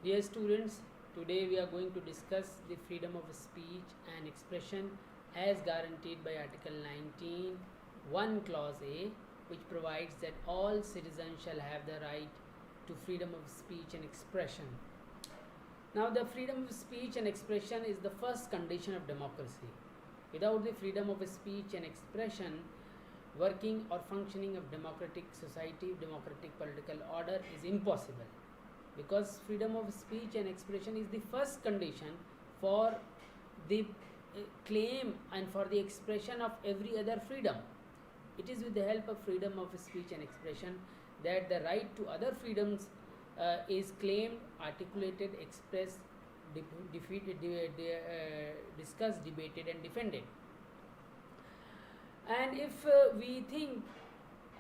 Dear students, today we are going to discuss the freedom of speech and expression as guaranteed by Article 19, 1 Clause A, which provides that all citizens shall have the right to freedom of speech and expression. Now, the freedom of speech and expression is the first condition of democracy. Without the freedom of speech and expression, working or functioning of democratic society, democratic political order is impossible, because freedom of speech and expression is the first condition for the claim and for the expression of every other freedom. It is with the help of freedom of speech and expression that the right to other freedoms is claimed, articulated, expressed, discussed, debated and defended. And if we think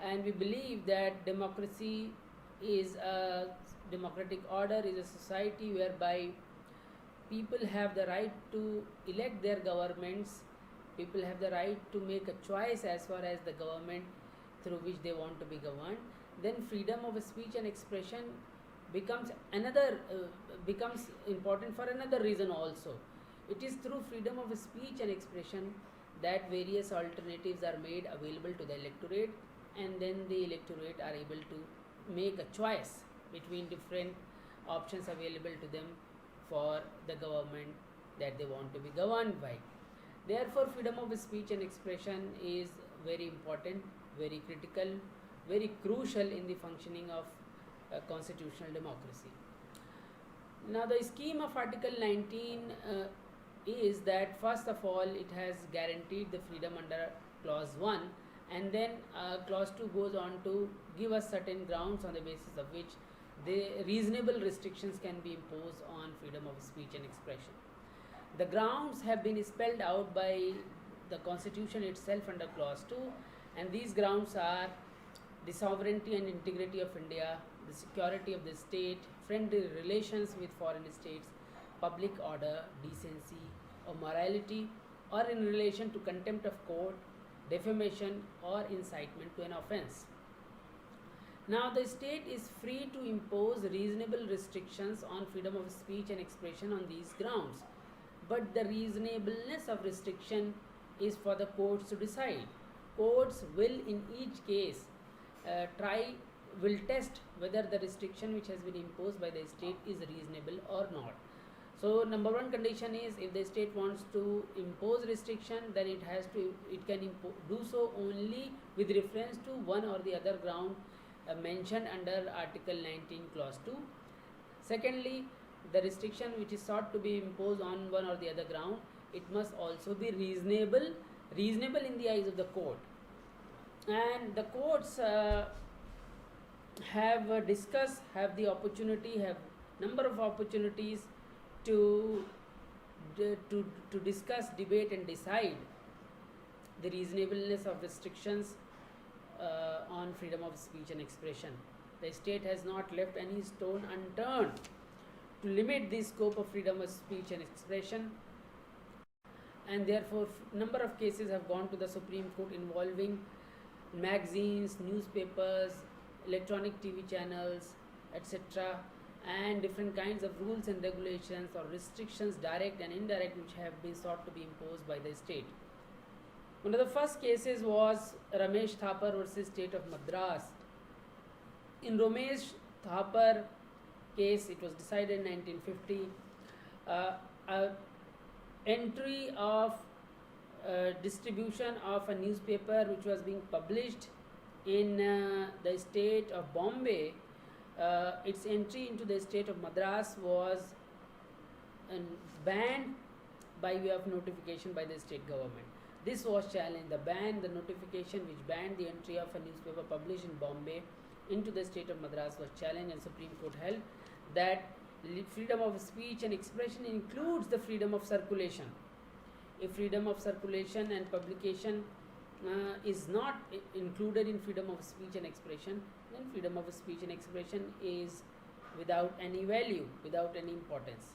and we believe that democracy is a democratic order, is a society whereby people have the right to elect their governments, people have the right to make a choice as far as the government through which they want to be governed, then freedom of speech and expression becomes important for another reason also. It is through freedom of speech and expression that various alternatives are made available to the electorate, and then the electorate are able to make a choice between different options available to them for the government that they want to be governed by. Therefore, freedom of speech and expression is very important, very critical, very crucial in the functioning of constitutional democracy. Now, the scheme of Article 19 is that first of all it has guaranteed the freedom under Clause 1, and then Clause 2 goes on to give us certain grounds on the basis of which the reasonable restrictions can be imposed on freedom of speech and expression. The grounds have been spelled out by the Constitution itself under Clause 2, and these grounds are the sovereignty and integrity of India, the security of the state, friendly relations with foreign states, public order, decency or morality, or in relation to contempt of court, defamation or incitement to an offence. Now, the state is free to impose reasonable restrictions on freedom of speech and expression on these grounds, but the reasonableness of restriction is for the courts to decide. Courts will in each case will test whether the restriction which has been imposed by the state is reasonable or not. So, number one condition is, if the state wants to impose restriction, then it can do so only with reference to one or the other ground mentioned under Article 19 Clause 2. Secondly, the restriction which is sought to be imposed on one or the other ground, it must also be reasonable in the eyes of the court. And the courts have the opportunity, have number of opportunities to discuss, debate and decide the reasonableness of restrictions on freedom of speech and expression. The state has not left any stone unturned to limit the scope of freedom of speech and expression, and therefore number of cases have gone to the Supreme Court involving magazines, newspapers, electronic TV channels, etc., and different kinds of rules and regulations or restrictions, direct and indirect, which have been sought to be imposed by the state. One of the first cases was Ramesh Thapar versus State of Madras. In Ramesh Thapar case, it was decided in 1950. Entry of distribution of a newspaper which was being published in the state of Bombay, its entry into the state of Madras was banned by way of notification by the state government. This was challenged. The notification which banned the entry of a newspaper published in Bombay into the state of Madras was challenged, and Supreme Court held that freedom of speech and expression includes the freedom of circulation. If freedom of circulation and publication is not included in freedom of speech and expression, then freedom of speech and expression is without any value, without any importance.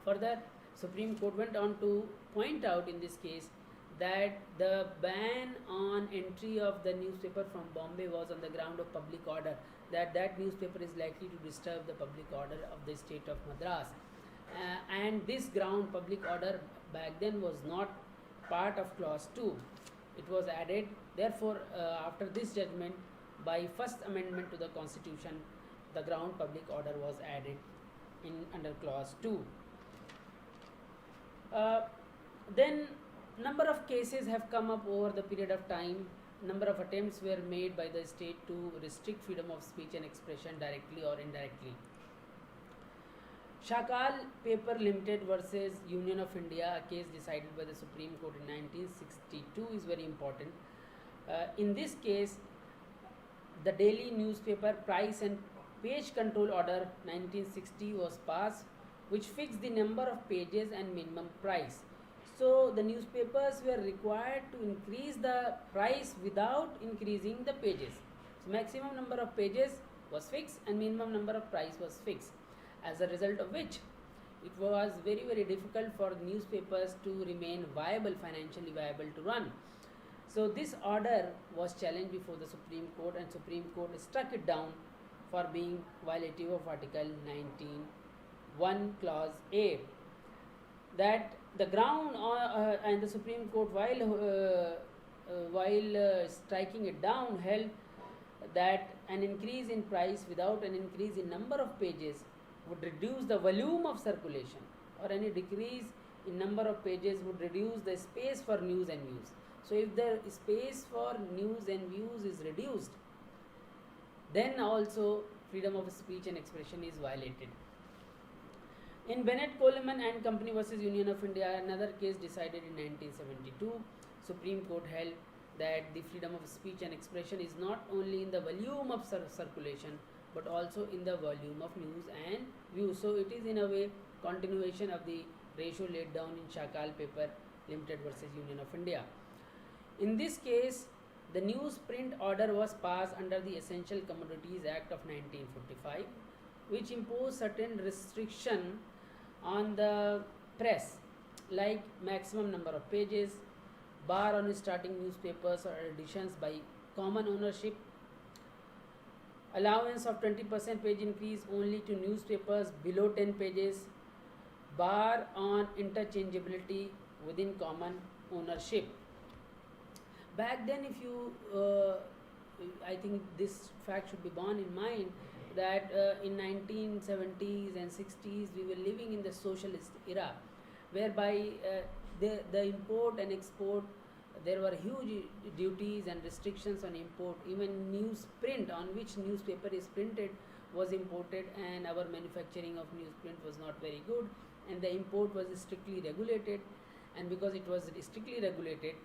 Further, Supreme Court went on to point out in this case that the ban on entry of the newspaper from Bombay was on the ground of public order, that that newspaper is likely to disturb the public order of the state of Madras. And this ground, public order, back then was not part of clause 2. It was added. Therefore, after this judgment, by first amendment to the constitution, the ground public order was added in under clause 2. Then number of cases have come up over the period of time. Number of attempts were made by the state to restrict freedom of speech and expression directly or indirectly. Shakal Paper Limited versus Union of India, a case decided by the Supreme Court in 1962, is very important. In this case, the daily newspaper price and page control order 1960 was passed, which fixed the number of pages and minimum price. So the newspapers were required to increase the price without increasing the pages. So maximum number of pages was fixed and minimum number of price was fixed. As a result of which, it was very difficult for newspapers to remain viable, financially viable to run. So this order was challenged before the Supreme Court, and Supreme Court struck it down for being violative of Article 19(1) Clause A. That the ground and the Supreme Court, while striking it down, held that an increase in price without an increase in number of pages would reduce the volume of circulation, or any decrease in number of pages would reduce the space for news and views. So if the space for news and views is reduced, then also freedom of speech and expression is violated. In Bennett Coleman and Company versus Union of India, another case decided in 1972, Supreme Court held that the freedom of speech and expression is not only in the volume of circulation, but also in the volume of news and views. So it is in a way continuation of the ratio laid down in Shakal Paper Limited versus Union of India. In this case, the newsprint order was passed under the Essential Commodities Act of 1945, which imposed certain restriction on the press, like maximum number of pages, bar on starting newspapers or editions by common ownership, allowance of 20% page increase only to newspapers below 10 pages, bar on interchangeability within common ownership. Back then, if you, I think this fact should be borne in mind, that in 1970s and 60s we were living in the socialist era, whereby the import and export, there were huge duties and restrictions on import. Even newsprint, on which newspaper is printed, was imported, and our manufacturing of newsprint was not very good, and the import was strictly regulated. And because it was strictly regulated,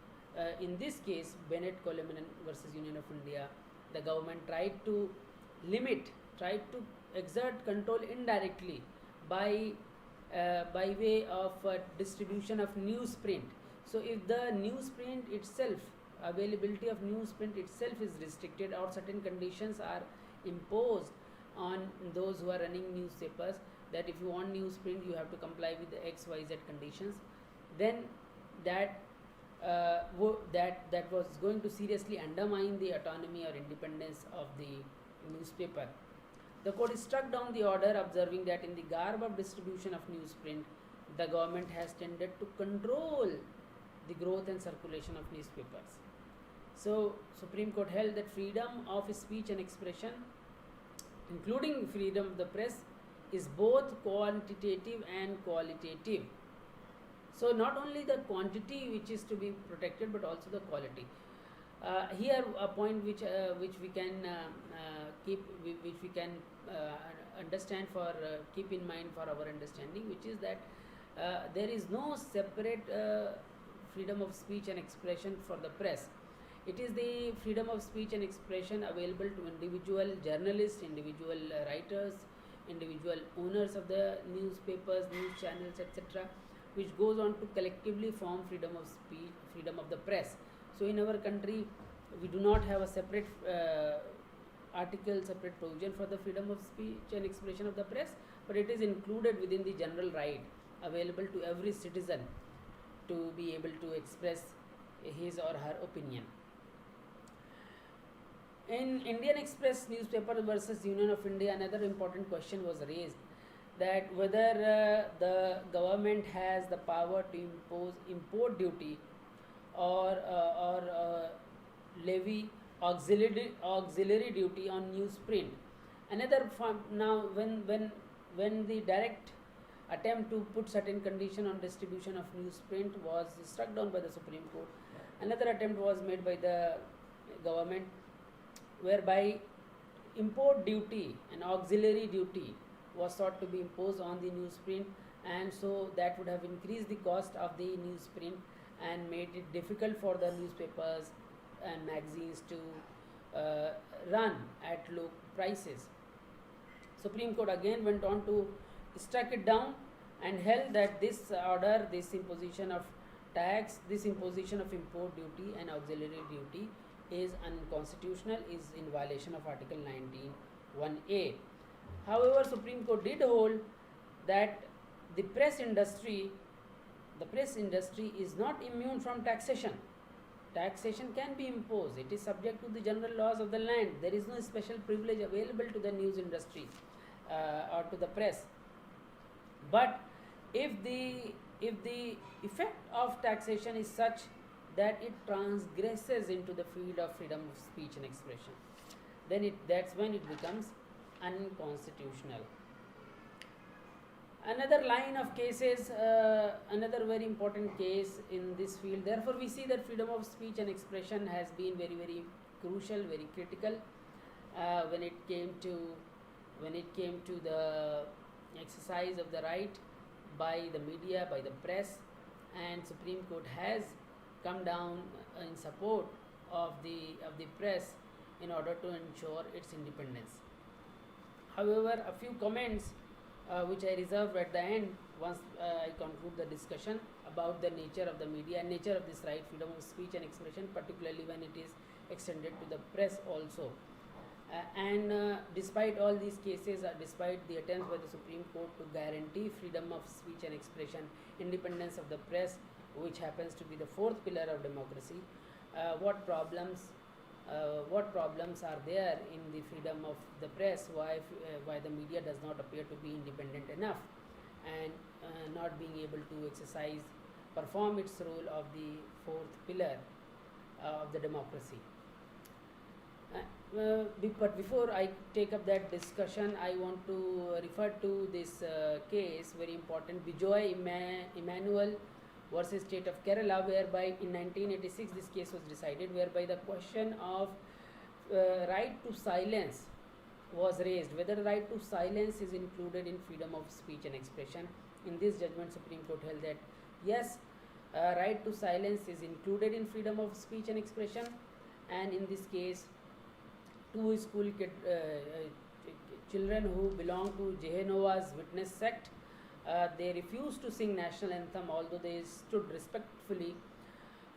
in this case, Bennett Coleman versus Union of India, the government tried to exert control indirectly by way of distribution of newsprint. So if the newsprint itself, availability of newsprint itself is restricted, or certain conditions are imposed on those who are running newspapers, that if you want newsprint you have to comply with the XYZ conditions, then that was going to seriously undermine the autonomy or independence of the newspaper. The court struck down the order, observing that in the garb of distribution of newsprint, the government has tended to control the growth and circulation of newspapers. So Supreme Court held that freedom of speech and expression, including freedom of the press, is both quantitative and qualitative. So not only the quantity which is to be protected, but also the quality. Here a point which we can understand for keep in mind for our understanding, which is that there is no separate freedom of speech and expression for the press. It is the freedom of speech and expression available to individual journalists, individual writers, individual owners of the newspapers, news channels, etc., which goes on to collectively form freedom of speech, freedom of the press. So in our country, we do not have a separate article, separate provision for the freedom of speech and expression of the press, but it is included within the general right available to every citizen to be able to express his or her opinion. In Indian Express newspaper versus Union of India, another important question was raised, that whether the government has the power to impose import duty or levy auxiliary duty on newsprint. Another now when the direct attempt to put certain condition on distribution of newsprint was struck down by the Supreme Court, another attempt was made by the government, whereby import duty and auxiliary duty was sought to be imposed on the newsprint, and so that would have increased the cost of the newsprint and made it difficult for the newspapers and magazines to run at low prices. Supreme Court again went on to struck it down and held that this order, this imposition of tax, this imposition of import duty and auxiliary duty is unconstitutional, is in violation of Article 19(1)(a). However, Supreme Court did hold that the press industry is not immune from taxation. Taxation can be imposed. It is subject to the general laws of the land. There is no special privilege available to the news industry or to the press. But if the effect of taxation is such that it transgresses into the field of freedom of speech and expression, then that's when it becomes unconstitutional. Another line of cases, another very important case in this field. Therefore, we see that freedom of speech and expression has been very, very crucial, very critical when it came to the exercise of the right by the media, by the press, and Supreme Court has come down in support of the press in order to ensure its independence. However, a few comments which I reserve at the end once I conclude the discussion about the nature of the media and nature of this right, freedom of speech and expression, particularly when it is extended to the press also. Despite all these cases, despite the attempts by the Supreme Court to guarantee freedom of speech and expression, independence of the press, which happens to be the fourth pillar of democracy, what problems are there in the freedom of the press? Why the media does not appear to be independent enough and not being able to perform its role of the fourth pillar of the democracy. But before I take up that discussion, I want to refer to this case, very important, Bijoy Emmanuel versus State of Kerala, whereby in 1986 this case was decided, whereby the question of right to silence was raised, whether right to silence is included in freedom of speech and expression. In this judgment, Supreme Court held that yes, right to silence is included in freedom of speech and expression, and in this case, two school children who belong to Jehovah's Witness sect, they refused to sing national anthem, although they stood respectfully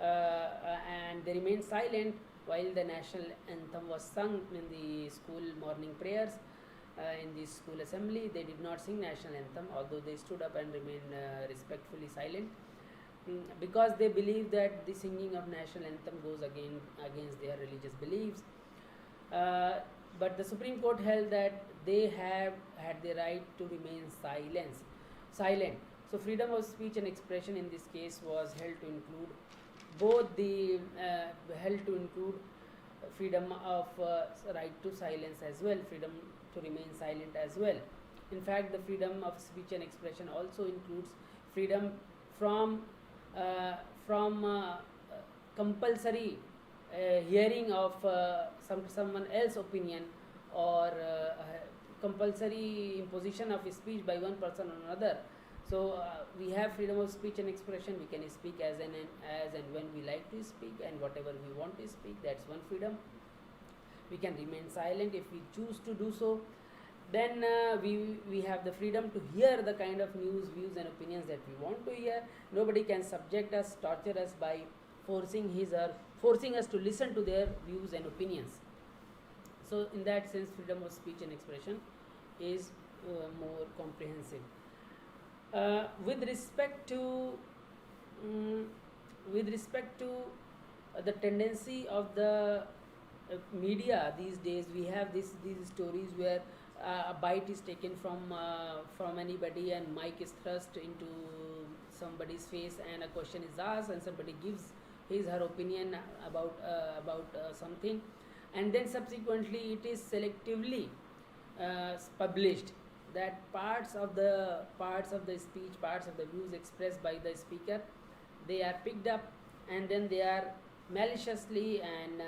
and they remained silent while the national anthem was sung in the school morning prayers. In the school assembly, they did not sing national anthem, although they stood up and remained respectfully silent, because they believe that the singing of national anthem goes against their religious beliefs. But the Supreme Court held that they have had the right to remain silent. So freedom of speech and expression in this case was held to include freedom of right to silence as well, freedom to remain silent as well. In fact, the freedom of speech and expression also includes freedom from compulsory hearing of someone else's opinion, or compulsory imposition of speech by one person or another. So we have freedom of speech and expression. We can speak as and when we like to speak, and whatever we want to speak. That's one freedom. We can remain silent if we choose to do so. Then we have the freedom to hear the kind of news, views and opinions that we want to hear. Nobody can subject us, torture us by forcing us to listen to their views and opinions. So in that sense, freedom of speech and expression is more comprehensive. With respect to the tendency of the media these days, we have these stories where a bite is taken from anybody and mic is thrust into somebody's face and a question is asked and somebody gives his her opinion about something, and then subsequently it is selectively published, that parts of the speech, parts of the views expressed by the speaker, they are picked up and then they are maliciously and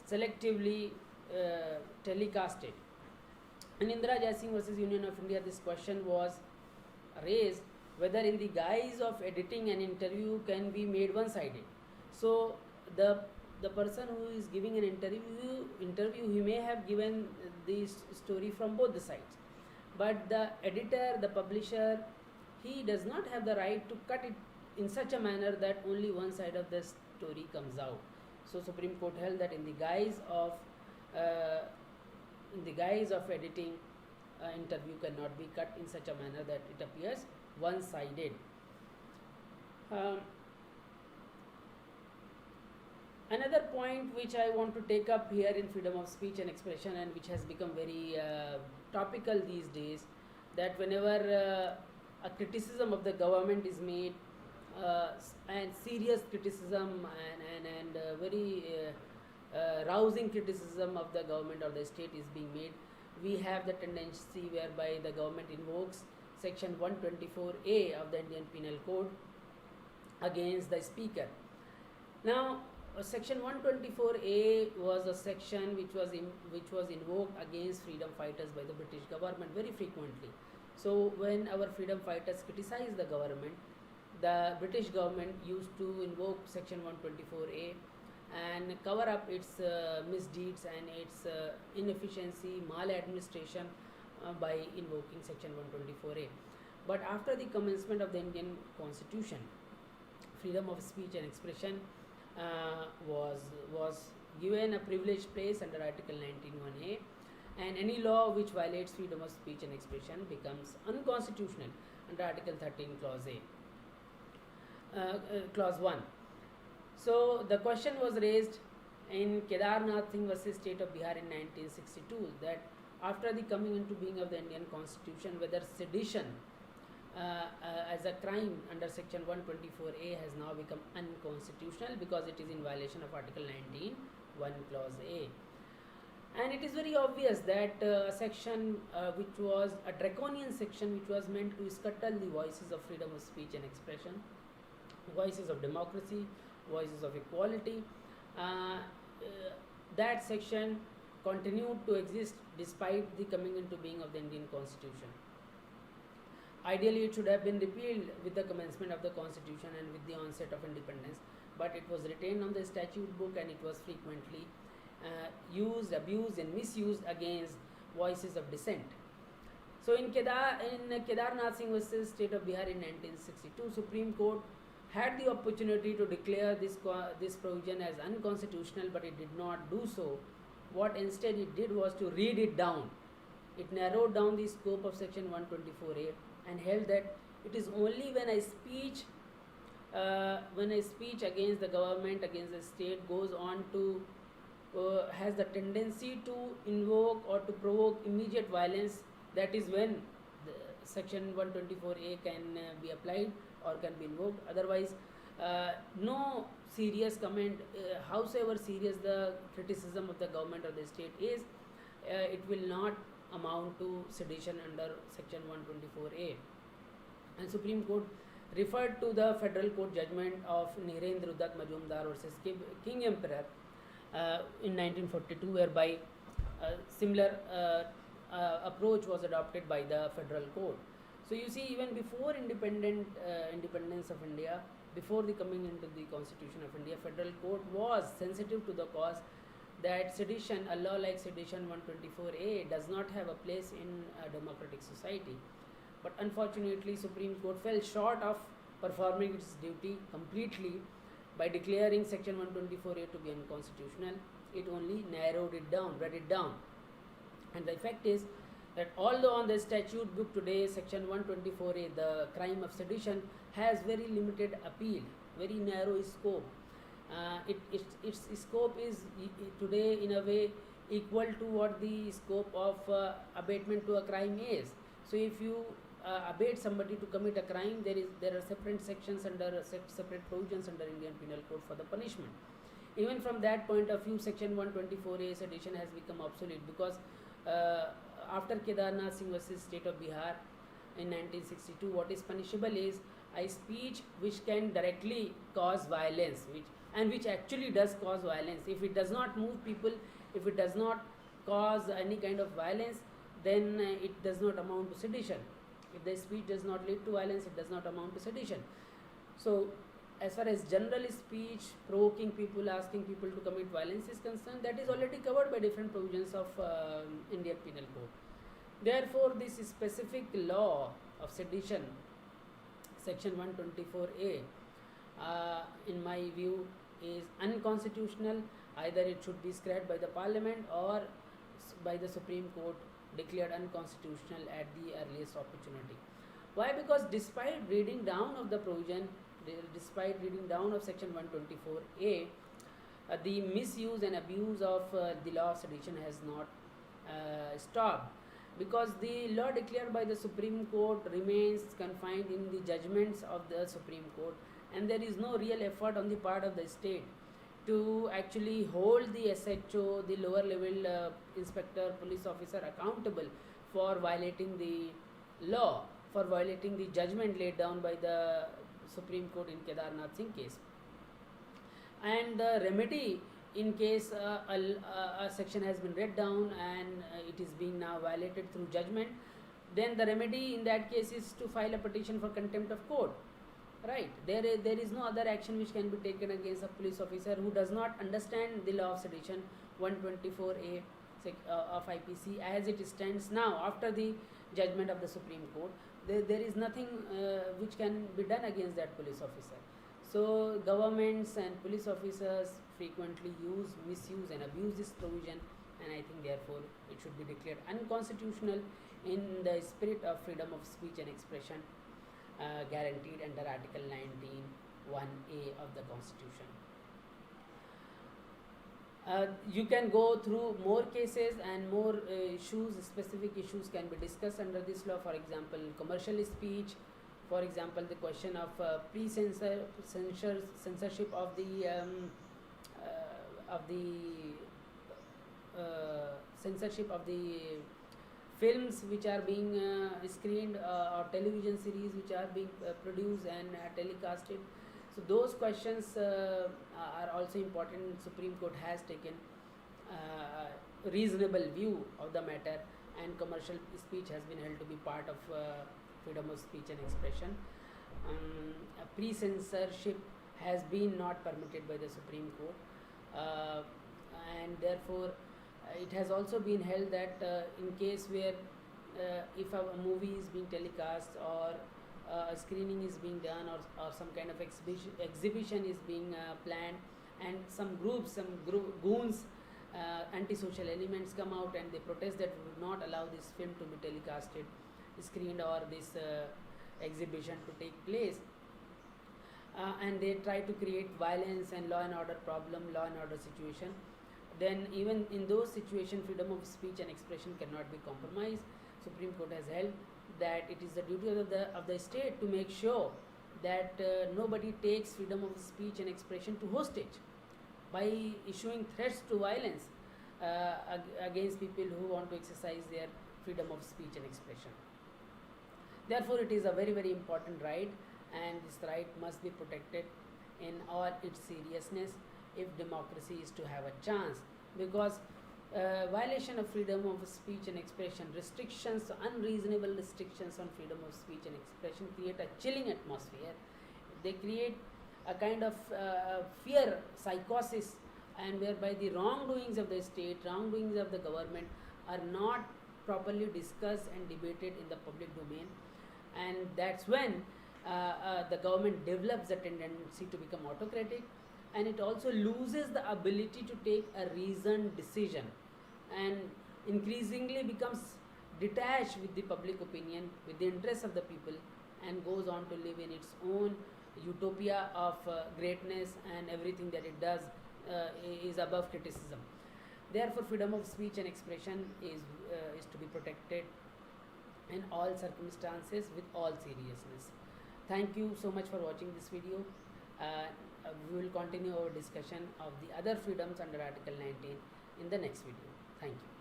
selectively telecasted. In Indira Jaising versus Union of India, this question was raised whether in the guise of editing an interview can be made one-sided. So the person who is giving an interview, he may have given the story from both the sides, but the editor, the publisher, he does not have the right to cut it in such a manner that only one side of the story comes out. So Supreme Court held that in the guise of editing, interview cannot be cut in such a manner that it appears one-sided. Another point which I want to take up here in freedom of speech and expression, and which has become very topical these days, that whenever a criticism of the government is made, and serious criticism and very rousing criticism of the government or the state is being made, we have the tendency whereby the government invokes section 124A of the Indian Penal Code against the speaker. Now, section 124A was a section which was invoked against freedom fighters by the British government very frequently. So when our freedom fighters criticized the government, the British government used to invoke section 124A and cover up its misdeeds and its inefficiency, maladministration by invoking section 124A. But after the commencement of the Indian Constitution, freedom of speech and expression was given a privileged place under Article 19(1)(a), and any law which violates freedom of speech and expression becomes unconstitutional under Article 13, Clause 1. So the question was raised in Kedarnath Singh versus State of Bihar in 1962, that after the coming into being of the Indian Constitution, whether sedition as a crime under section 124A has now become unconstitutional because it is in violation of Article 19(1) Clause A. And it is very obvious that a section which was a draconian section, which was meant to scuttle the voices of freedom of speech and expression, voices of democracy, voices of equality, that section continued to exist despite the coming into being of the Indian Constitution. Ideally, it should have been repealed with the commencement of the Constitution and with the onset of independence, but it was retained on the statute book and it was frequently used, abused and misused against voices of dissent. So in Kedarnath Singh versus State of Bihar in 1962, Supreme Court had the opportunity to declare this provision as unconstitutional, but it did not do so. What instead it did was to read it down. It narrowed down the scope of section 124A and held that it is only when a speech against the government, against the state, goes on to has the tendency to invoke or to provoke immediate violence, that is when the section 124A can be applied or can be invoked. Otherwise, no serious comment, howsoever serious the criticism of the government or the state is, it will not amount to sedition under section 124A. And Supreme Court referred to the Federal Court judgment of Nirendra Dutt Majumdar versus King Emperor in 1942, whereby a similar approach was adopted by the Federal Court. So you see, even before independence of India, before the coming into the Constitution of India, Federal Court was sensitive to the cause that sedition, a law like sedition 124A, does not have a place in a democratic society. But unfortunately, Supreme Court fell short of performing its duty completely by declaring section 124A to be unconstitutional. It only narrowed it down, read it down. And the effect is that although on the statute book today, section 124A, the crime of sedition, has very limited appeal, very narrow scope, Its scope is today in a way equal to what the scope of abatement to a crime is. So if you abate somebody to commit a crime, there are separate sections under separate provisions under Indian Penal Code for the punishment. Even from that point of view, Section 124A sedition has become obsolete because uh, after Kedarnath Singh versus State of Bihar in 1962, what is punishable is a speech which can directly cause violence, which actually does cause violence. If it does not move people, if it does not cause any kind of violence, then it does not amount to sedition. If the speech does not lead to violence, it does not amount to sedition. So as far as general speech provoking people, asking people to commit violence is concerned, that is already covered by different provisions of Indian Penal Code. Therefore, this specific law of sedition, Section 124A, in my view, is unconstitutional. Either it should be scrapped by the Parliament or by the Supreme Court, declared unconstitutional at the earliest opportunity. Why? Because despite reading down of the provision, despite reading down of Section 124A, the misuse and abuse of the law of sedition has not stopped, because the law declared by the Supreme Court remains confined in the judgments of the Supreme Court, and there is no real effort on the part of the state to actually hold the SHO, the lower level inspector, police officer accountable for violating the law, for violating the judgment laid down by the Supreme Court in Kedarnath Singh case. And the remedy in case a section has been read down and it is being now violated through judgment, then the remedy in that case is to file a petition for contempt of court. Right, there is no other action which can be taken against a police officer who does not understand the law of sedition 124A of IPC as it stands now after the judgment of the Supreme Court. There is nothing which can be done against that police officer. So governments and police officers frequently misuse and abuse this provision, and I think therefore it should be declared unconstitutional in the spirit of freedom of speech and expression guaranteed under Article 19(1)(a) of the Constitution. You can go through more cases and more issues, specific issues can be discussed under this law. For example, commercial speech, for example, the question of censorship of the films which are being screened or television series which are being produced and telecasted. So those questions are also important. Supreme Court has taken reasonable view of the matter, and commercial speech has been held to be part of freedom of speech and expression. Pre-censorship has been not permitted by the Supreme Court, and therefore it has also been held that in case where if a movie is being telecast or a screening is being done, or some kind of exhibition is being planned, and some goons, antisocial elements come out and they protest that we would not allow this film to be telecasted, screened, or this exhibition to take place, and they try to create violence and law and order situation, then even in those situations freedom of speech and expression cannot be compromised. Supreme Court has held that it is the duty of the state to make sure that nobody takes freedom of speech and expression to hostage by issuing threats to violence against people who want to exercise their freedom of speech and expression. Therefore, it is a very, very important right, and this right must be protected in all its seriousness if democracy is to have a chance, because violation of freedom of speech and expression, unreasonable restrictions on freedom of speech and expression create a chilling atmosphere. They create a kind of fear, psychosis, and whereby the wrongdoings of the state, wrongdoings of the government are not properly discussed and debated in the public domain, and that's when the government develops a tendency to become autocratic, and it also loses the ability to take a reasoned decision and increasingly becomes detached with the public opinion, with the interests of the people, and goes on to live in its own utopia of greatness and everything that it does is above criticism. Therefore, freedom of speech and expression is to be protected in all circumstances with all seriousness. Thank you so much for watching this video. We will continue our discussion of the other freedoms under Article 19 in the next video. Thank you.